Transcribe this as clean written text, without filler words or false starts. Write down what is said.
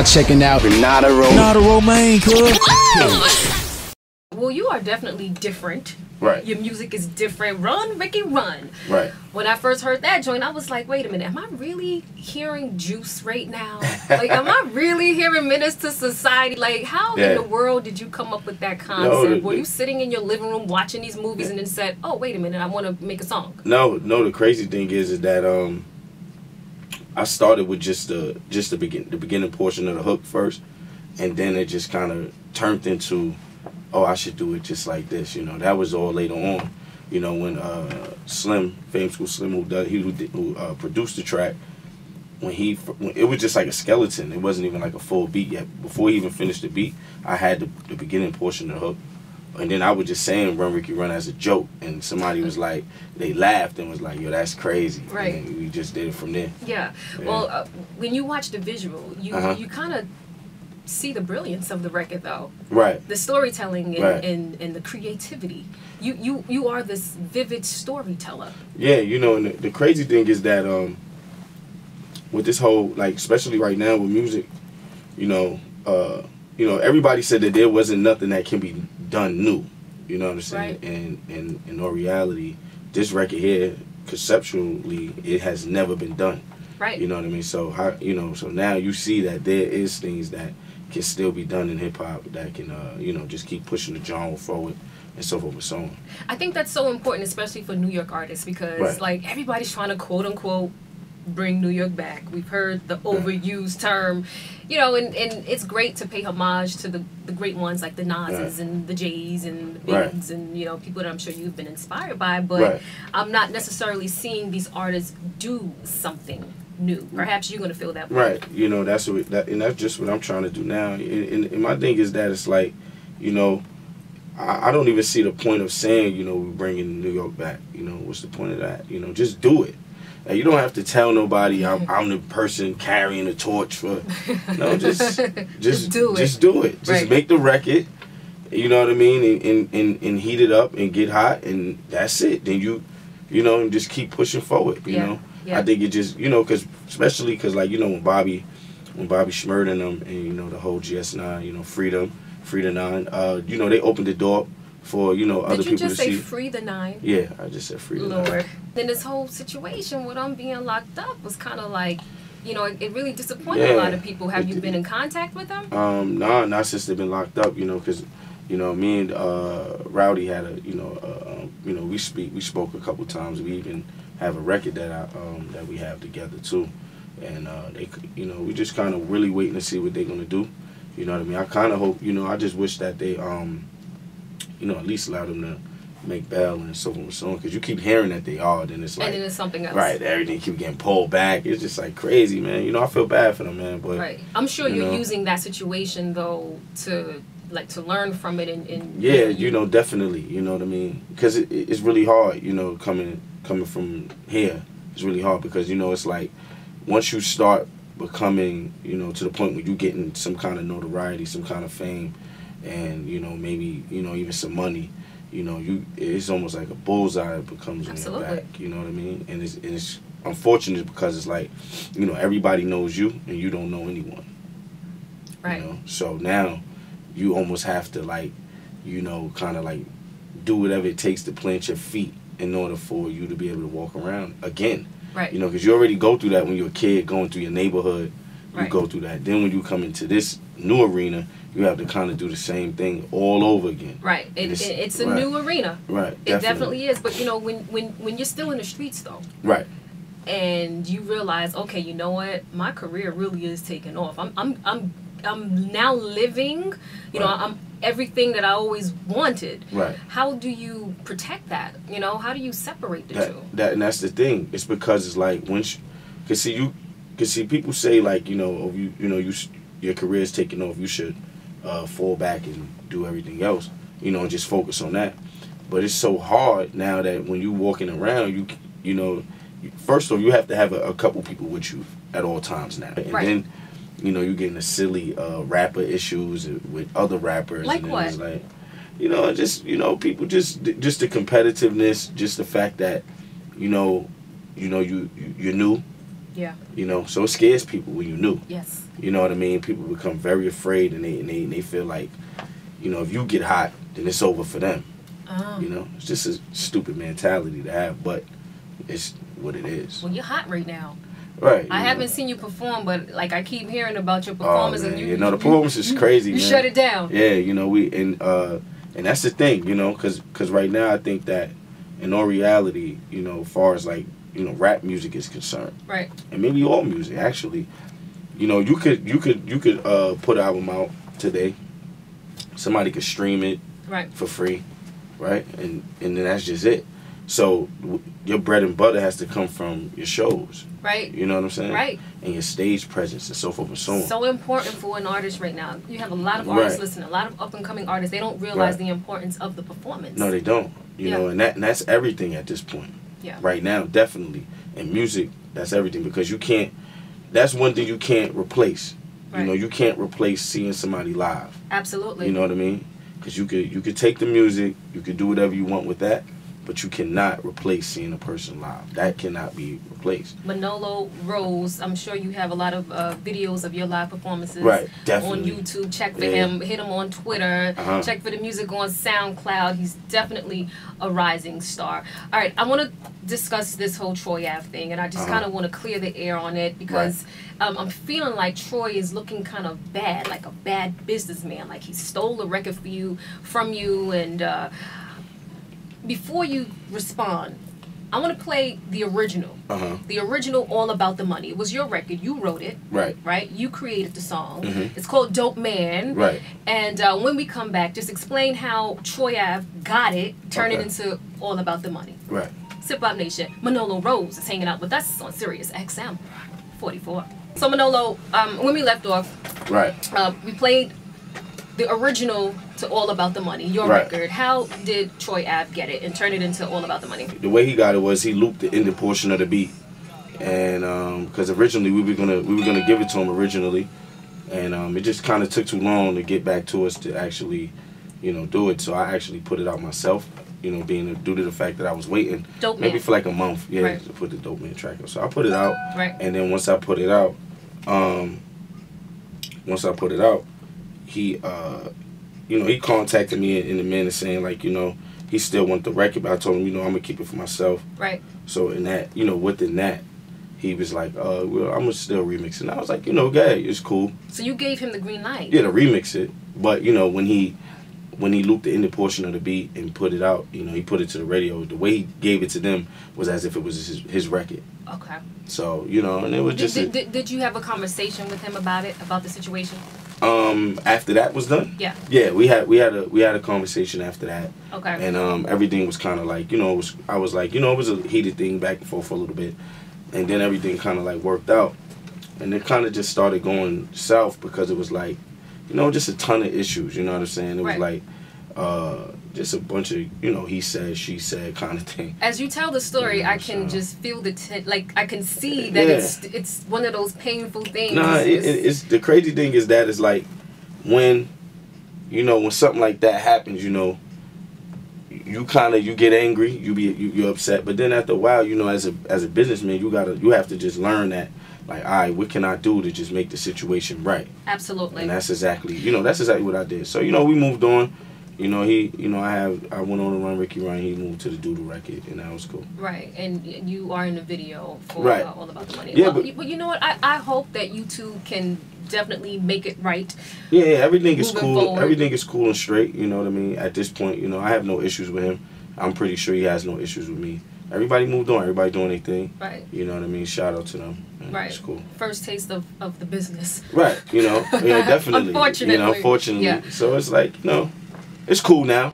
y'all checking out Renada Rose. Renada Romaine, cuz. Well, you are definitely different. Right. Your music is different. Run, Ricky, run. Right. When I first heard that joint, I was like, wait a minute, am I really hearing Juice right now? Like, am I really hearing Menace to Society? Like, how in the world did you come up with that concept? Were you sitting in your living room watching these movies and then said, oh, wait a minute, I want to make a song? No, the crazy thing is that I started with just the beginning portion of the hook first, and then it just kind of turned into, oh, I should do it just like this, you know. That was all later on, you know, when Slim, Famous School Slim, who produced the track, when it was just like a skeleton. It wasn't even like a full beat yet. Before he even finished the beat, I had the beginning portion of the hook, and then I was just saying "Run, Ricky, Run" as a joke, and somebody was like, they laughed and was like, yo, that's crazy. Right. And we just did it from there. Yeah. Well, when you watch the visual, you kind of see the brilliance of the record, though. Right. The storytelling and the creativity. You are this vivid storyteller. Yeah, you know, and the crazy thing is that with this whole, like, especially right now with music, you know, everybody said that there wasn't nothing that can be done new. You know what I'm saying? Right. And in all reality, this record here, conceptually, it has never been done. Right. You know what I mean? So so now you see that there is things that can still be done in hip hop that can just keep pushing the genre forward and so forth and so on. I think that's so important, especially for New York artists, because like everybody's trying to quote unquote bring New York back. We've heard the overused term, you know, and it's great to pay homage to the great ones like the Nas's and the J's and the Bigs and, you know, people that I'm sure you've been inspired by, but I'm not necessarily seeing these artists do something new. Perhaps you're going to feel that way. Right. You know, that's just what I'm trying to do now. And my thing is that it's like, you know, I don't even see the point of saying, you know, we're bringing New York back. You know, what's the point of that? You know, just do it. And you don't have to tell nobody I'm the person carrying the torch for. No, just do it. Just do it. Just make the record. You know what I mean? And heat it up and get hot, and that's it. Then you know, and just keep pushing forward. You know. Yeah. I think it just, you know, especially because, like, you know, when Bobby Shmurda and them, and, you know, the whole GS9, you know, Frida 9, you know, they opened the door for, you know, other people to see. Did you just say Free the 9? Yeah, I just said Free the 9. Lord. Then this whole situation with them being locked up was kind of like, you know, it really disappointed a lot of people. Have you been in contact with them? No, not since they've been locked up, you know, because, you know, me and Rowdy had a, you know, we spoke a couple times. We even have a record that we have together too, and they, you know, we just kind of really waiting to see what they're gonna do. You know what I mean? I kind of hope, you know, I just wish that they, you know, at least allow them to make bail and so forth and so on. Because you keep hearing that they are, then it's like, and then it's something else. Right, everything keep getting pulled back. It's just like crazy, man. You know, I feel bad for them, man. But I'm sure you're using that situation though to learn from it and yeah, you know, definitely. You know what I mean? Because it's really hard, you know, coming from here. It's really hard because, you know, it's like once you start becoming, you know, to the point where you're getting some kind of notoriety, some kind of fame, and, you know, maybe, you know, even some money, you know, it's almost like a bullseye becomes on your back. You know what I mean? And it's unfortunate because it's like, you know, everybody knows you and you don't know anyone. Right. You know? So now you almost have to, like, you know, kind of like do whatever it takes to plant your feet in order for you to be able to walk around again. Right. You know, because you already go through that when you're a kid, going through your neighborhood. You go through that. Then when you come into this new arena, you have to kind of do the same thing all over again. Right. It's a new arena. Right. It definitely is. But, you know, when you're still in the streets, though. Right. And you realize, okay, you know what? My career really is taking off. I'm now living, you know, I'm everything that I always wanted. Right. How do you protect that? You know, how do you separate the two? And that's the thing. It's because it's like once, see people say, like, you know, your career is taking off. You should fall back and do everything else. You know, and just focus on that. But it's so hard now that when you walking around, you know, first of all, you have to have a couple people with you at all times now, and then, you know, you're getting the silly rapper issues with other rappers. Like and what? It's like, you know, just, you know, people just the competitiveness, just the fact that, you're new, Yeah. You know, so it scares people when you new. Yes. You know what I mean? People become very afraid, and they feel like, you know, if you get hot, then it's over for them. Oh. You know, it's just a stupid mentality to have, but it's what it is. Well, you're hot right now. Right. I haven't seen you perform, but like I keep hearing about your performance, and the performance is crazy. You man. shut it down. Yeah, you know and that's the thing, you know, because right now I think that in all reality, you know, as far as like, you know, rap music is concerned, right, and maybe all music actually, you know, you could put an album out today, somebody could stream it right, for free, right, and then that's just it. So your bread and butter has to come from your shows. Right. You know what I'm saying? Right. And your stage presence and so forth and so on. So important for an artist right now. You have a lot of artists listening, a lot of up and coming artists. They don't realize the importance of the performance. No, they don't. You know, and that's everything at this point. Yeah. Right now, definitely. And music, that's everything, because you can't. That's one thing you can't replace. Right. You know, you can't replace seeing somebody live. Absolutely. You know what I mean? Because you could take the music, you could do whatever you want with that, but you cannot replace seeing a person live. That cannot be replaced. Manolo Rose, I'm sure you have a lot of videos of your live performances definitely. on YouTube. Check for him. Hit him on Twitter. Check for the music on SoundCloud. He's definitely a rising star. All right, I want to discuss this whole Troy Ave thing, and I just kind of want to clear the air on it, because I'm feeling like Troy is looking kind of bad, like a bad businessman, like he stole a record from you, and before you respond, I want to play the original. The original, All About the Money. It was your record. You wrote it. Right? You created the song. It's called Dopeman. Right. And when we come back, just explain how Troy Ave got it, turn it into All About the Money. Right. Sip Up Nation. Manolo Rose is hanging out with us on Sirius XM 44. So Manolo, when we left off, we played the original to All About the Money, your record. How did Troy Ave get it and turn it into All About the Money? The way he got it was he looped the ending portion of the beat, and because originally we were gonna give it to him originally, and it just kind of took too long to get back to us to actually, you know, do it. So I actually put it out myself. You know, due to the fact that I was waiting maybe for like a month, to put the Dopeman track out. So I put it out, and then once I put it out, he, you know, he contacted me in the manner saying, like, you know, he still want the record, but I told him, you know, I'm gonna keep it for myself. Right. So in that, you know, within that, he was like, well, I'm gonna still remix it. And I was like, you know, yeah, it's cool. So you gave him the green light. Yeah, to remix it, but you know, when he looped the ending portion of the beat and put it out, you know, he put it to the radio. The way he gave it to them was as if it was his record. Okay. So, you know, and it was just. Did you have a conversation with him about it, about the situation? After that was done. Yeah. Yeah, we had a conversation after that. Okay. And everything was kind of like, you know, I was like, you know, it was a heated thing back and forth for a little bit, and then everything kind of like worked out, and it kind of just started going south because it was like, you know, just a ton of issues. You know what I'm saying? It was like, just a bunch of, you know, he said, she said kind of thing. As you tell the story, you know, I can just feel like I can see that it's one of those painful things. Nah, it's the crazy thing is that it's like when, you know, when something like that happens, you know, you get angry, you're upset, but then after a while, you know, as a businessman, you have to just learn that, like, all right, what can I do to just make the situation right? Absolutely. And that's exactly what I did. So, you know, we moved on. You know, I went on to run Ricky Ryan. He moved to the Doodle record, and that was cool. Right, and you are in the video for All About the Money. Yeah, but you know what? I hope that you two can definitely make it right. Yeah, everything is cool. Forward. Everything is cool and straight. You know what I mean? At this point, you know, I have no issues with him. I'm pretty sure he has no issues with me. Everybody moved on. Everybody doing their thing. Right. You know what I mean? Shout out to them. Right. It's cool. First taste of the business. Right. You know. Yeah, definitely. Unfortunately. You know, unfortunately. Yeah. So it's like, you know, it's cool now.